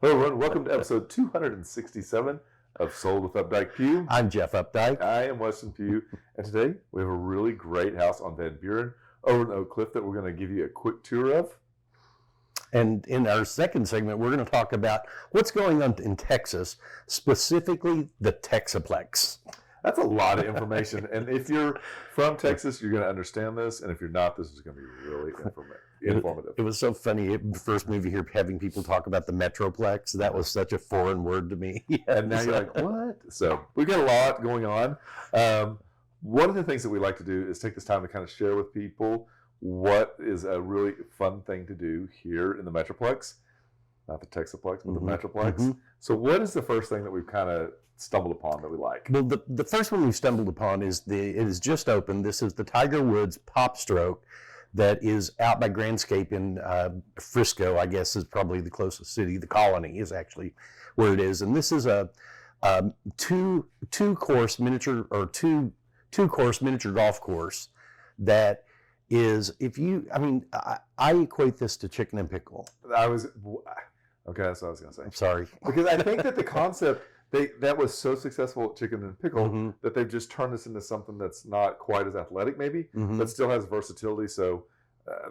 Hello, everyone. Welcome to episode 267 of Sold with Updike Pugh. I'm Jeff Updike. I am Weston Pugh, and today we have a really great house on Van Buren over in Oak Cliff that we're going to give you a quick tour of. And in our second segment, we're going to talk about what's going on in Texas, specifically the Tex-A-Plex. That's a lot of information, and if you're from Texas, you're going to understand this, and if you're not, this is going to be really informative. It was so funny, first movie here, having people talk about the Metroplex. That was such a foreign word to me. And now you're like, what? So we've got a lot going on. One of the things that we like to do is take this time to kind of share with people what is a really fun thing to do here in the Metroplex. Not the Tex-A-Plex, but the Metroplex. Mm-hmm. So what is the first thing that we've kind of stumbled upon that we like? Well, the first one we've stumbled upon is it is just opened. This is the Tiger Woods Pop Stroke that is out by Grandscape in Frisco, I guess is probably the closest city. The Colony is actually where it is. And this is a two-course miniature golf course that is, I equate this to chicken and pickle. Okay, that's what I was going to say. I'm sorry. Because I think that the concept, that was so successful at Chicken and Pickle that they've just turned this into something that's not quite as athletic maybe, but still has versatility. So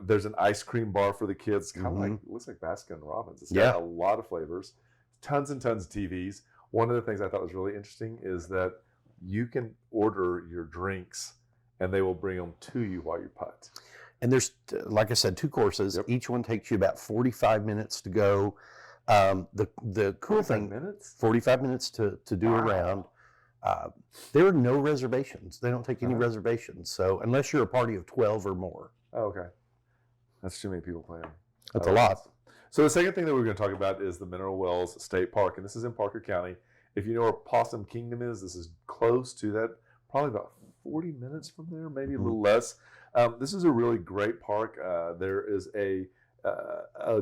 there's an ice cream bar for the kids, kind of like, looks like Baskin Robbins. It's got a lot of flavors, tons and tons of TVs. One of the things I thought was really interesting is that you can order your drinks and they will bring them to you while you putt. And there's, like I said, two courses. Yep. Each one takes you about 45 minutes to go. The cool thing, 45 minutes to do a round. There are no reservations. They don't take any reservations. So unless you're a party of 12 or more. Oh, okay. That's too many people playing. That's a lot. So the second thing that we're going to talk about is the Mineral Wells State Park, and this is in Parker County. If you know where Possum Kingdom is, this is close to that, probably about 40 minutes from there, maybe a little less. This is a really great park. There is a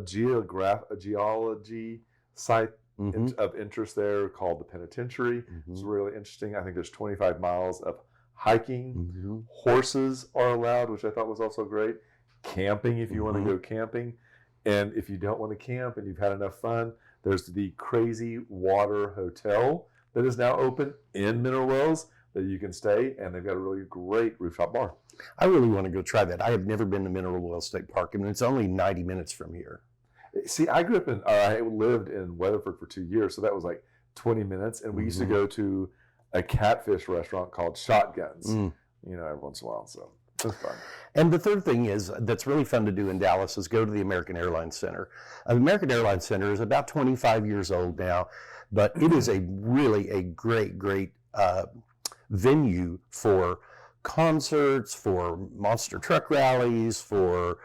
geology site of interest there called the Penitentiary. It's really interesting. I think there's 25 miles of hiking. Horses are allowed, which I thought was also great. Camping if you want to go camping. And if you don't want to camp and you've had enough fun, there's the Crazy Water Hotel that is now open in Mineral Wells that you can stay, and they've got a really great rooftop bar. I really want to go try that. I have never been to Mineral Wells State Park, and it's only 90 minutes from here. See, I lived in Weatherford for 2 years, so that was like 20 minutes, and we used to go to a catfish restaurant called Shotguns, every once in a while, so it was fun. And the third thing is that's really fun to do in Dallas is go to the American Airlines Center. The American Airlines Center is about 25 years old now, but it is a great venue for concerts, for monster truck rallies, for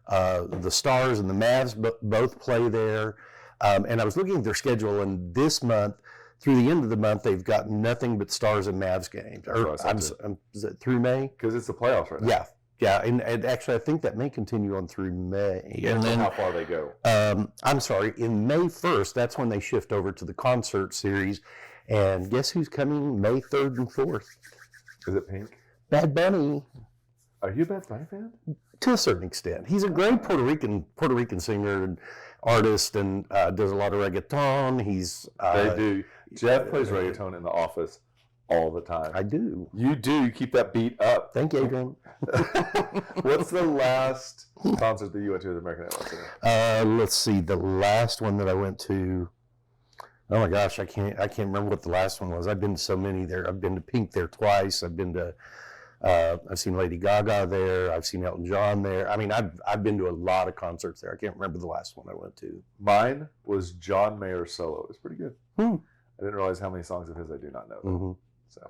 the Stars and the Mavs both play there. And I was looking at their schedule, and this month, through the end of the month, they've got nothing but Stars and Mavs games. Is it through May? Because it's the playoffs right now. Yeah, and actually I think that may continue on through May. And then how far they go. I'm sorry, in May 1st, that's when they shift over to the concert series. And guess who's coming May 3rd and 4th? Is it Pink? Bad Bunny. Are you a Bad Bunny fan? To a certain extent. He's a great Puerto Rican singer and artist, and does a lot of reggaeton. They do. Jeff plays reggaeton in the office all the time. I do. You do. You keep that beat up. Thank you, Adrian. What's the last concert that you went to at the American Airlines Center? Let's see. The last one that I went to. Oh my gosh, I can't remember what the last one was. I've been to so many there. I've been to Pink there twice. I've seen Lady Gaga there. I've seen Elton John there. I mean, I've been to a lot of concerts there. I can't remember the last one I went to. Mine was John Mayer's solo. It was pretty good. I didn't realize how many songs of his I do not know. So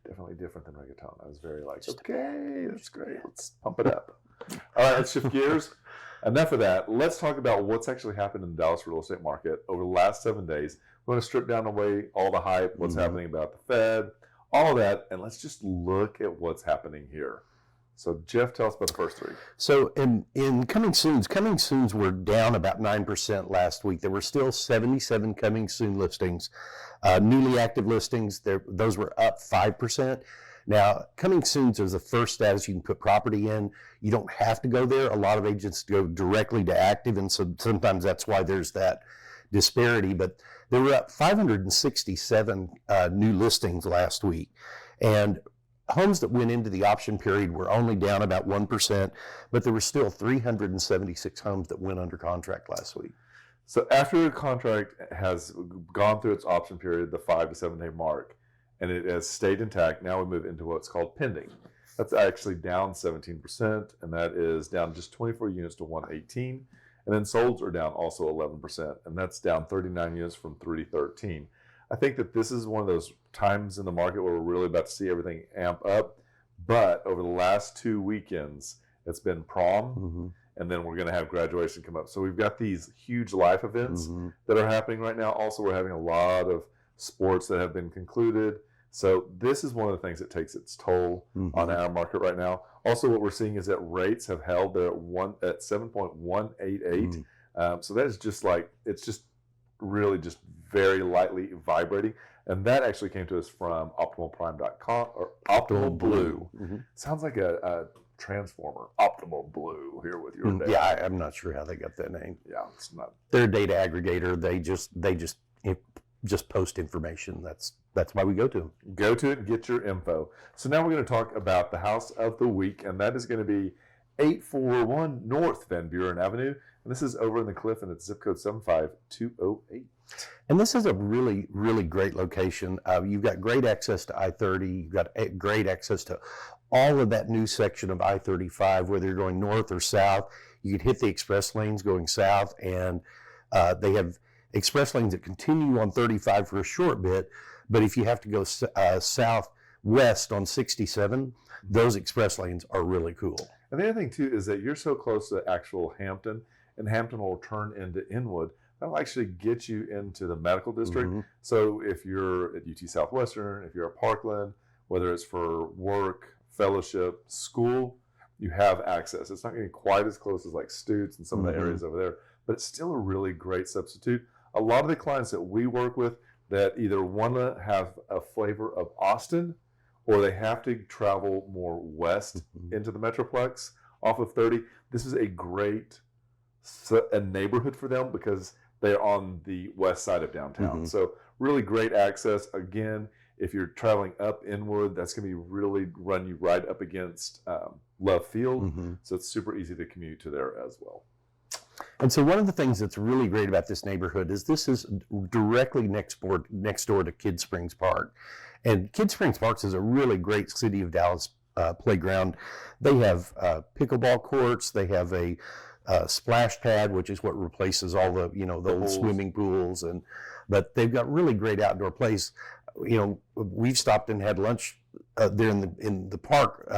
definitely different than reggaeton. I was very like, okay, that's great. Let's pump it up. All right, let's shift gears. Enough of that. Let's talk about what's actually happened in the Dallas real estate market over the last 7 days. We want to strip down away all the hype, what's happening about the Fed, all that, and let's just look at what's happening here. So Jeff, tell us about the first three. So in coming soons were down about 9% last week. There were still 77 coming soon listings. Newly active listings, those were up 5%. Now, coming soons is the first status you can put property in. You don't have to go there. A lot of agents go directly to active, and so sometimes that's why there's that disparity, but there were up 567 new listings last week. And homes that went into the option period were only down about 1%, but there were still 376 homes that went under contract last week. So after a contract has gone through its option period, the 5 to 7 day mark, and it has stayed intact, now we move into what's called pending. That's actually down 17%, and that is down just 24 units to 118. And then solds are down also 11%, and that's down 39 units from 313. I think that this is one of those times in the market where we're really about to see everything amp up. But over the last 2 weekends, it's been prom, and then we're going to have graduation come up. So we've got these huge life events that are happening right now. Also, we're having a lot of sports that have been concluded. So this is one of the things that takes its toll on our market right now. Also, what we're seeing is that rates have held there at 7.188. So that is just like, it's just really just very lightly vibrating. And that actually came to us from optimalprime.com or Optimal Blue. Sounds like a transformer, Optimal Blue, here with your data. Yeah, I'm not sure how they got that name. Yeah, it's not. They're a data aggregator. They just post information. That's why we go to them. Go to it and get your info. So now we're going to talk about the house of the week, and that is going to be 841 North Van Buren Avenue. And this is over in the Cliff, and it's zip code 75208. And this is a really, really great location. You've got great access to I-30. You've got great access to all of that new section of I-35, whether you're going north or south. You could hit the express lanes going south, and they have express lanes that continue on 35 for a short bit. But if you have to go southwest on 67, those express lanes are really cool. And the other thing, too, is that you're so close to actual Hampton, and Hampton will turn into Inwood. That'll actually get you into the medical district. So if you're at UT Southwestern, if you're at Parkland, whether it's for work, fellowship, school, you have access. It's not getting quite as close as like Stutes and some of the areas over there, but it's still a really great substitute. A lot of the clients that we work with that either want to have a flavor of Austin, or they have to travel more west into the Metroplex off of 30. This is a great neighborhood for them because they're on the west side of downtown. So really great access. Again, if you're traveling up Inwood, that's going to be really run you right up against Love Field. So it's super easy to commute to there as well. And so one of the things that's really great about this neighborhood is this is directly next door to Kid Springs Park. And Kid Springs Park is a really great City of Dallas playground. They have pickleball courts. They have a splash pad, which is what replaces all the the old swimming pools. But they've got really great outdoor plays. We've stopped and had lunch there in the park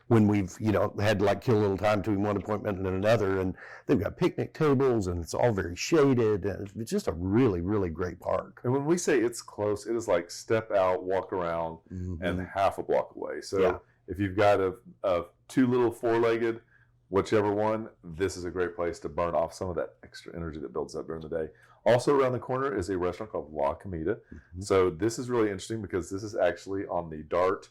when we've had to like kill a little time between one appointment and another, and they've got picnic tables and it's all very shaded, and it's just a really, really great park. And when we say it's close, it is like step out, walk around, and half a block away. So if you've got a two little four-legged, whichever one, this is a great place to burn off some of that extra energy that builds up during the day. Also around the corner is a restaurant called La Comida. So this is really interesting because this is actually on the DART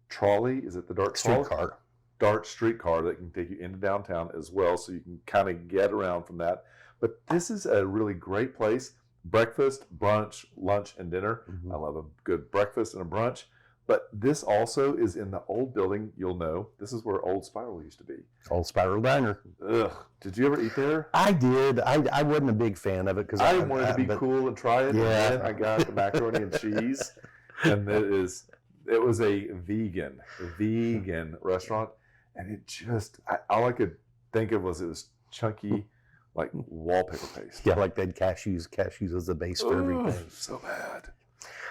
trolley. Is it the DART streetcar? DART streetcar that can take you into downtown as well, so you can kind of get around from that. But this is a really great place. Breakfast, brunch, lunch, and dinner. I love a good breakfast and a brunch. But this also is in the old building. You'll know this is where Old Spiral used to be. Old Spiral Diner. Ugh. Did you ever eat there? I did. I wasn't a big fan of it because I wanted to be cool and try it. Yeah. And then I got the macaroni and cheese, and it was a vegan restaurant, and it just all I could think of was it was chunky, like wallpaper paste. Yeah, like they had cashews. Cashews as the base for everything. So bad.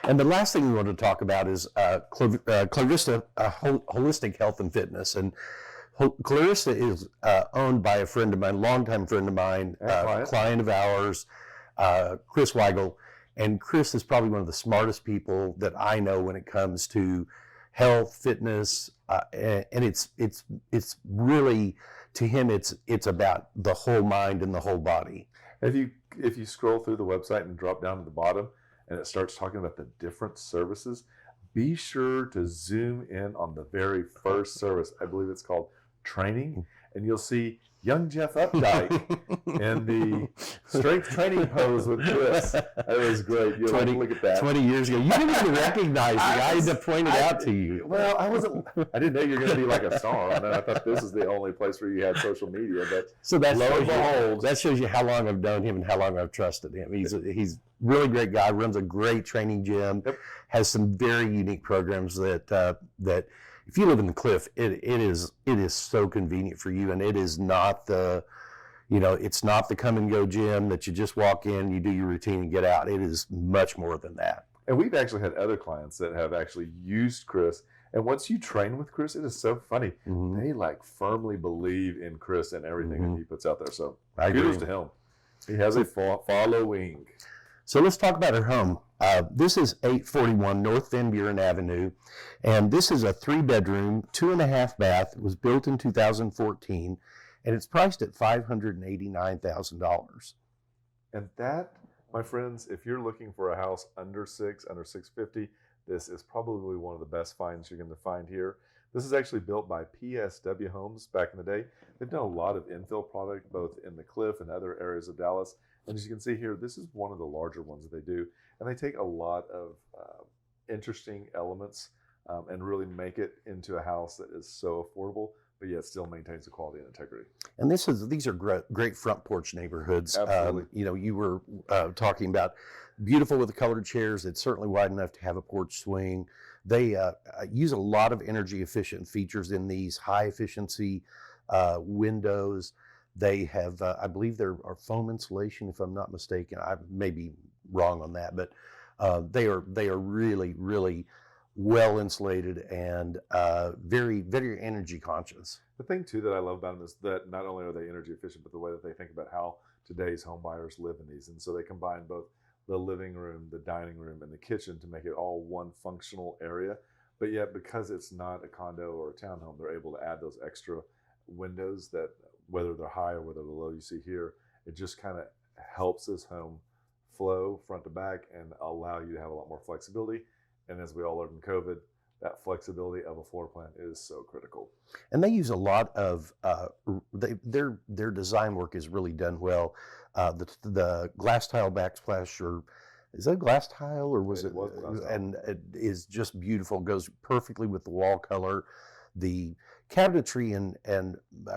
And the last thing we want to talk about is Clarista Holistic Health and Fitness. And Clarista is owned by a friend of mine, longtime friend of mine, client of ours, Chris Weigel. And Chris is probably one of the smartest people that I know when it comes to health, fitness, and it's really, to him, it's about the whole mind and the whole body. If you scroll through the website and drop down to the bottom, and it starts talking about the different services, be sure to zoom in on the very first service. I believe it's called training, and you'll see young Jeff Updike in the strength training pose with Chris. That was great. You like to look at that. 20 years ago. You didn't even recognize me. I had to point it out to you. Well, I didn't know you were going to be like a star. And I thought this is the only place where you had social media. But so that lo and behold, that shows you how long I've known him and how long I've trusted him. He's a really great guy, runs a great training gym, has some very unique programs that if you live in the Cliff, it is so convenient for you, and it is not the, it's not the come and go gym that you just walk in, you do your routine and get out. It is much more than that. And we've actually had other clients that have actually used Chris. And once you train with Chris, it is so funny. Mm-hmm. They like firmly believe in Chris and everything that he puts out there. So kudos to him. He has a following. So let's talk about her home. This is 841 North Van Buren Avenue, and this is a 3-bedroom, 2.5 bath. It was built in 2014, and it's priced at $589,000. And that, my friends, if you're looking for a house under $650, this is probably one of the best finds you're going to find here. This is actually built by PSW Homes back in the day. They've done a lot of infill product, both in the Cliff and other areas of Dallas. And as you can see here, this is one of the larger ones that they do. And they take a lot of interesting elements and really make it into a house that is so affordable, but yet still maintains the quality and integrity. And these are great front porch neighborhoods. Absolutely. You were talking about beautiful with the colored chairs. It's certainly wide enough to have a porch swing. They use a lot of energy efficient features in these high efficiency windows. They have, I believe there are foam insulation, if I'm not mistaken. I may be wrong on that, but they are really, really well insulated and very, very energy conscious. The thing too that I love about them is that not only are they energy efficient, but the way that they think about how today's home buyers live in these. And so they combine both the living room, the dining room, and the kitchen to make it all one functional area. But yet, because it's not a condo or a townhome, they're able to add those extra windows that, whether they're high or whether they're low, you see here, it just kind of helps this home flow front to back and allow you to have a lot more flexibility. And as we all learned in COVID, that flexibility of a floor plan is so critical. And they use a lot of, their design work is really done well. The glass tile backsplash, or is that glass tile or was it? Was glass tile. And it is just beautiful, goes perfectly with the wall color. The cabinetry and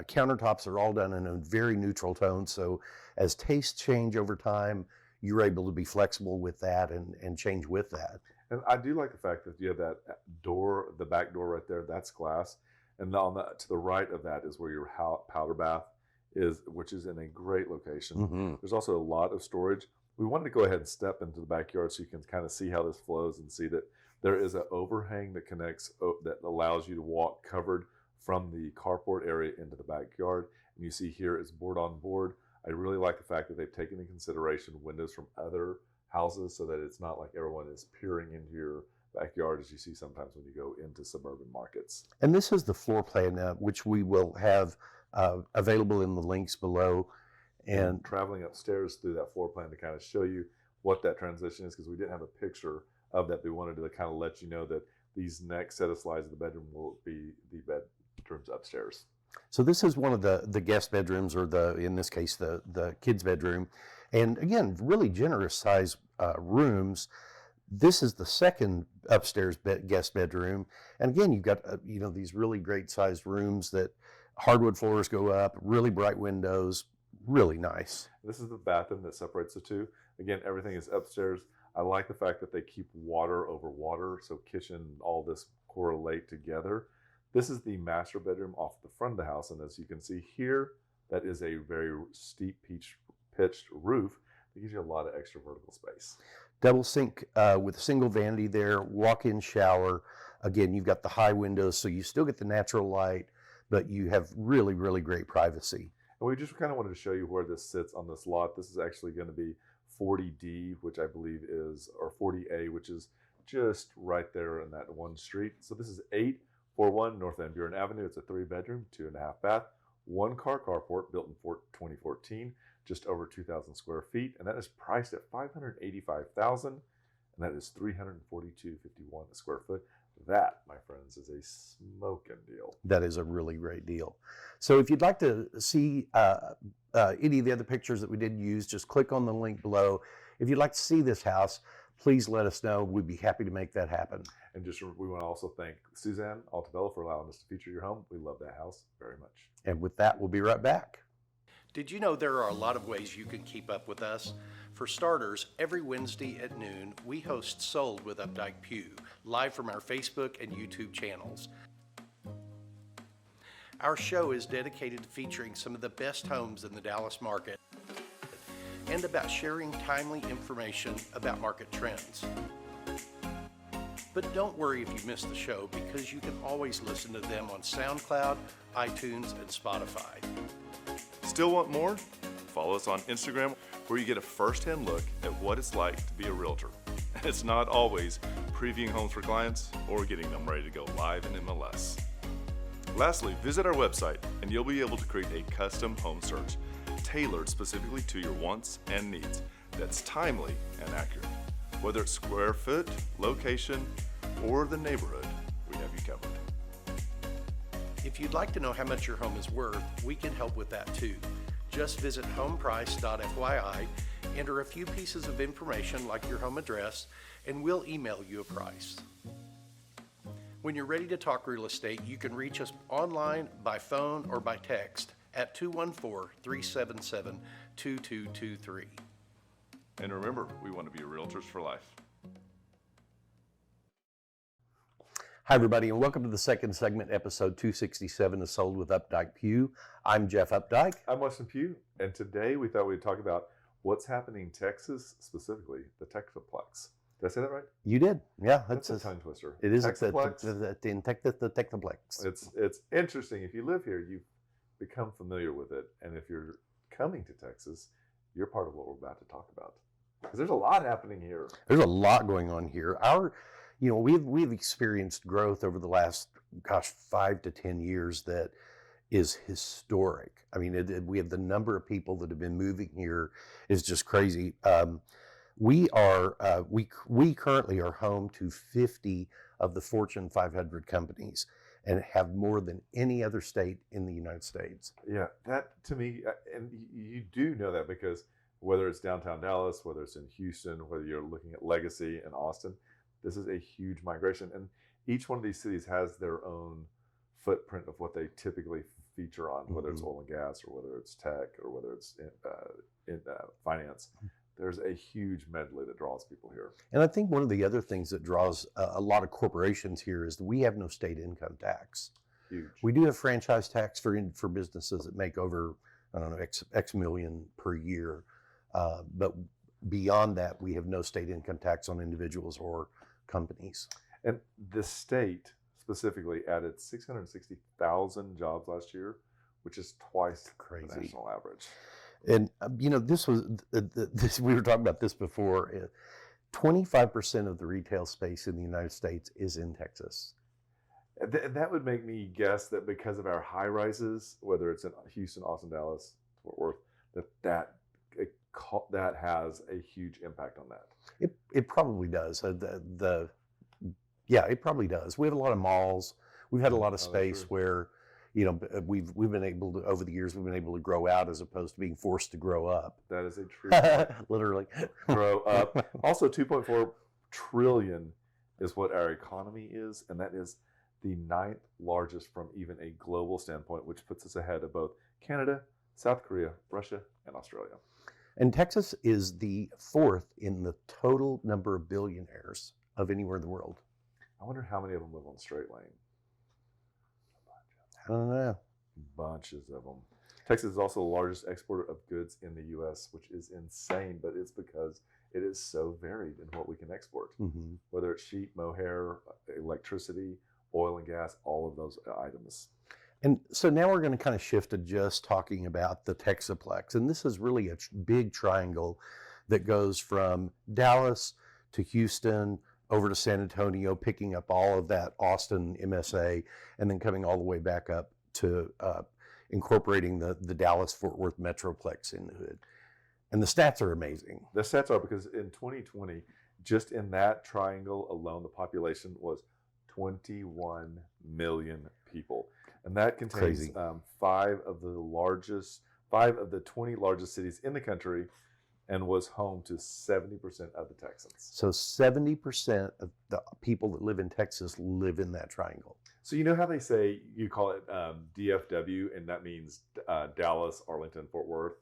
countertops are all done in a very neutral tone. So as tastes change over time, you're able to be flexible with that and change with that. And I do like the fact that you have that door, the back door right there, that's glass. And to the right of that is where your powder bath is, which is in a great location. Mm-hmm. There's also a lot of storage. We wanted to go ahead and step into the backyard so you can kind of see how this flows and see that there is an overhang that connects, that allows you to walk covered from the carport area into the backyard. And you see here it's board on board. I really like the fact that they've taken into consideration windows from other houses so that it's not like everyone is peering into your backyard as you see sometimes when you go into suburban markets. And this is the floor plan, which we will have available in the links below. And traveling upstairs through that floor plan to kind of show you what that transition is, because we didn't have a picture of that. We wanted to kind of let you know that these next set of slides of the bedroom will be the bedrooms upstairs. So this is one of the guest bedrooms, or in this case, the kids' bedroom. And again, really generous size rooms. This is the second upstairs guest bedroom. And again, you've got, these really great sized rooms that hardwood floors go up, really bright windows, really nice. This is the bathroom that separates the two. Again, everything is upstairs. I like the fact that they keep water over water, so kitchen and all this correlate together. This is the master bedroom off the front of the house, and as you can see here, that is a very steep pitched roof that gives you a lot of extra vertical space. Double sink with a single vanity there, walk-in shower. Again, you've got the high windows, so you still get the natural light, but you have really, really great privacy. And we just kind of wanted to show you where this sits on this lot. This is actually going to be 40D, which I believe is, or 40A, which is just right there in that one street. So this is 841 North Van Buren Avenue. It's a 3-bedroom, 2.5 bath, 1-car carport built in 2014, just over 2,000 square feet. And that is priced at $585,000, and that is $342.51 a square foot. That, my friends, is a smoking deal. That is a really great deal. So if you'd like to see any of the other pictures that we did use, just click on the link below. If you'd like to see this house, please let us know. We'd be happy to make that happen. And we want to also thank Suzanne Altabella for allowing us to feature your home. We love that house very much. And with that, we'll be right back. Did you know there are a lot of ways you can keep up with us? For starters, every Wednesday at noon, we host Sold with Updike Pugh, live from our Facebook and YouTube channels. Our show is dedicated to featuring some of the best homes in the Dallas market and about sharing timely information about market trends. But don't worry if you miss the show, because you can always listen to them on SoundCloud, iTunes, and Spotify. Still want more? Follow us on Instagram, where you get a first-hand look at what it's like to be a realtor. It's not always previewing homes for clients or getting them ready to go live in MLS. Lastly, visit our website and you'll be able to create a custom home search tailored specifically to your wants and needs that's timely and accurate. Whether it's square foot, location, or the neighborhood, we have you covered. If you'd like to know how much your home is worth, we can help with that too. Just visit homeprice.fyi, enter a few pieces of information like your home address, and we'll email you a price. When you're ready to talk real estate, you can reach us online, by phone, or by text at 214-377-2223. And remember, we want to be realtors for life. Hi, everybody, and welcome to the second segment, episode 267 of Sold with Updike Pugh. I'm Jeff Updike. I'm Weston Pugh, and today we thought we'd talk about what's happening in Texas, specifically the Tex-A-Plex. Did I say that right? You did, yeah. That's a tongue twister. It is Tex-A-Plex. in the Tex-A-Plex. It's interesting. If you live here, you've become familiar with it, and if you're coming to Texas, you're part of what we're about to talk about. Because there's a lot happening here. There's a lot going on here. We've experienced growth over the last 5 to 10 years that is historic. I mean, we have the number of people that have been moving here is just crazy. We currently are home to 50 of the Fortune 500 companies and have more than any other state in the United States. Yeah, that to me, and you do know that because whether it's downtown Dallas, whether it's in Houston, whether you're looking at Legacy and Austin, this is a huge migration. And each one of these cities has their own footprint of what they typically feature on, whether it's oil and gas or whether it's tech or whether it's in finance. There's a huge medley that draws people here. And I think one of the other things that draws a lot of corporations here is that we have no state income tax. Huge. We do have franchise tax for businesses that make over, X million per year. But beyond that, we have no state income tax on individuals or companies. And the state specifically added 660,000 jobs last year, which is twice the national average. And this was we were talking about this before. 25% of the retail space in the United States is in Texas. That would make me guess that because of our high rises, whether it's in Houston, Austin, Dallas, Fort Worth, that has a huge impact on that. It probably does. It probably does. We have a lot of malls. We've had a lot of space where, we've been able to, over the years, we've been able to grow out as opposed to being forced to grow up. That is a true point. Literally. Grow up. Also, 2.4 trillion is what our economy is, and that is the 9th largest from even a global standpoint, which puts us ahead of both Canada, South Korea, Russia, and Australia. And Texas is the 4th in the total number of billionaires of anywhere in the world. I wonder how many of them live on straight lane. I don't know. Bunches of them. Texas is also the largest exporter of goods in the U.S., which is insane, but it's because it is so varied in what we can export. Mm-hmm. Whether it's sheep, mohair, electricity, oil and gas, all of those items. And so now we're going to kind of shift to just talking about the Tex-A-Plex. And this is really a big triangle that goes from Dallas to Houston, over to San Antonio, picking up all of that Austin MSA, and then coming all the way back up to incorporating the Dallas-Fort Worth Metroplex in the hood. And the stats are amazing. The stats are because in 2020, just in that triangle alone, the population was 21 million people. And that contains Crazy. five of the 20 largest cities in the country, and was home to 70% of the Texans. So 70% of the people that live in Texas live in that triangle. So you know how they say, you call it DFW, and that means Dallas, Arlington, Fort Worth,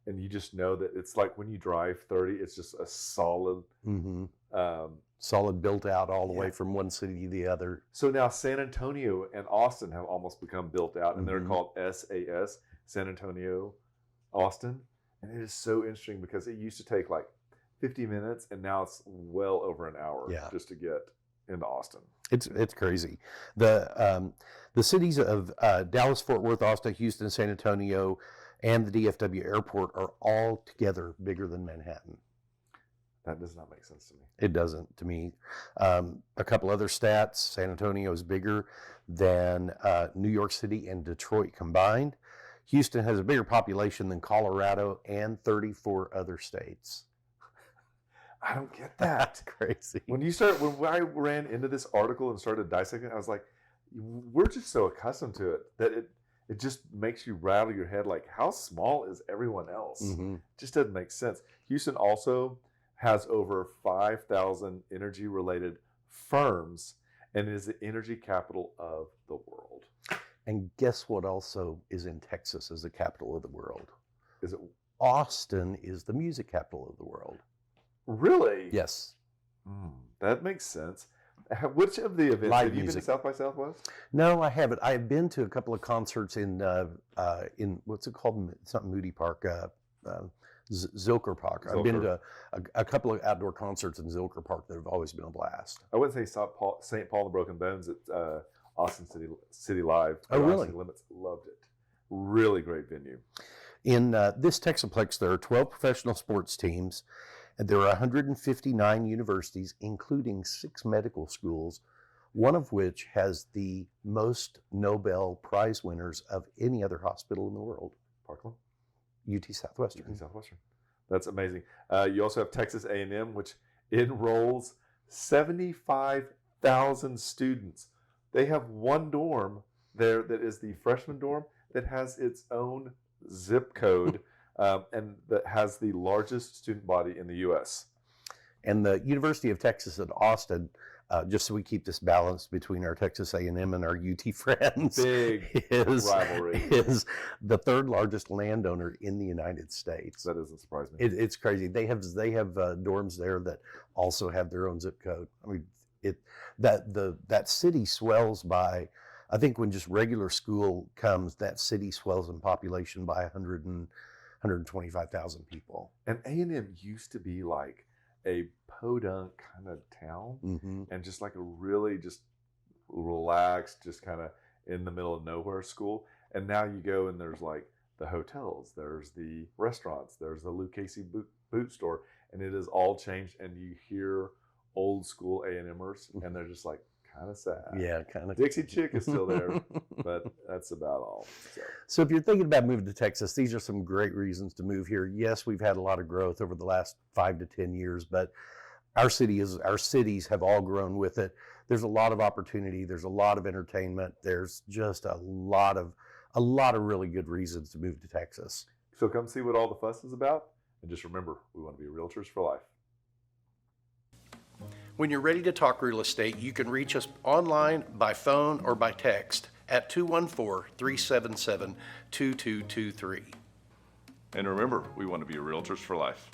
and you just know that it's like when you drive 30, it's just a solid. Solid built out all the way from one city to the other. So now San Antonio and Austin have almost become built out, and they're called SAS, San Antonio, Austin. And it is so interesting because it used to take like 50 minutes, and now it's well over an hour just to get into Austin. It's crazy. The cities of Dallas, Fort Worth, Austin, Houston, San Antonio, and the DFW airport are all together bigger than Manhattan. That does not make sense to me. It doesn't to me. A couple other stats: San Antonio is bigger than New York City and Detroit combined. Houston has a bigger population than Colorado and 34 other states. I don't get that. That's crazy. When I ran into this article and started dissecting it, I was like, we're just so accustomed to it that it just makes you rattle your head like, how small is everyone else? It just doesn't make sense. Houston also has over 5,000 energy-related firms and is the energy capital of the world. And guess what also is in Texas as the capital of the world? Is it? Austin is the music capital of the world. Really? Yes. That makes sense. Which of the events Live have you music. been to South by Southwest? No, I haven't. I've been to a couple of concerts in what's it called? It's not Moody Park. Zilker Park. I've been to a couple of outdoor concerts in Zilker Park that have always been a blast. I wouldn't say St. Paul and the Broken Bones at Austin City Live. Oh, really? Austin Limits, loved it. Really great venue. In this Tex-A-Plex, there are 12 professional sports teams, and there are 159 universities, including 6 medical schools, one of which has the most Nobel Prize winners of any other hospital in the world. Parkland? UT Southwestern. UT Southwestern. That's amazing. You also have Texas A&M, which enrolls 75,000 students. They have one dorm there that is the freshman dorm that has its own zip code and that has the largest student body in the U.S. And the University of Texas at Austin, just so we keep this balance between our Texas A&M and our UT friends, Big rivalry. Is the third largest landowner in the United States. That doesn't surprise me. It's crazy. They have dorms there that also have their own zip code. I mean, that city swells by, I think when just regular school comes, that city swells in population by 125,000 people. And A&M used to be like a podunk kind of town, and just like a really just relaxed, just kind of in the middle of nowhere school. And now you go and there's like the hotels, there's the restaurants, there's the Lou Casey boot store, and it is all changed. And you hear old school A&Mers, and they're just like kind of sad. Yeah, kind of. Dixie Chick is still there, but that's about all. So if you're thinking about moving to Texas, these are some great reasons to move here. Yes, we've had a lot of growth over the last 5 to 10 years, but our cities have all grown with it. There's a lot of opportunity. There's a lot of entertainment. There's just a lot of really good reasons to move to Texas. So come see what all the fuss is about, and just remember, we want to be realtors for life. When you're ready to talk real estate, you can reach us online, by phone, or by text at 214-377-2223. And remember, we want to be realtors for life.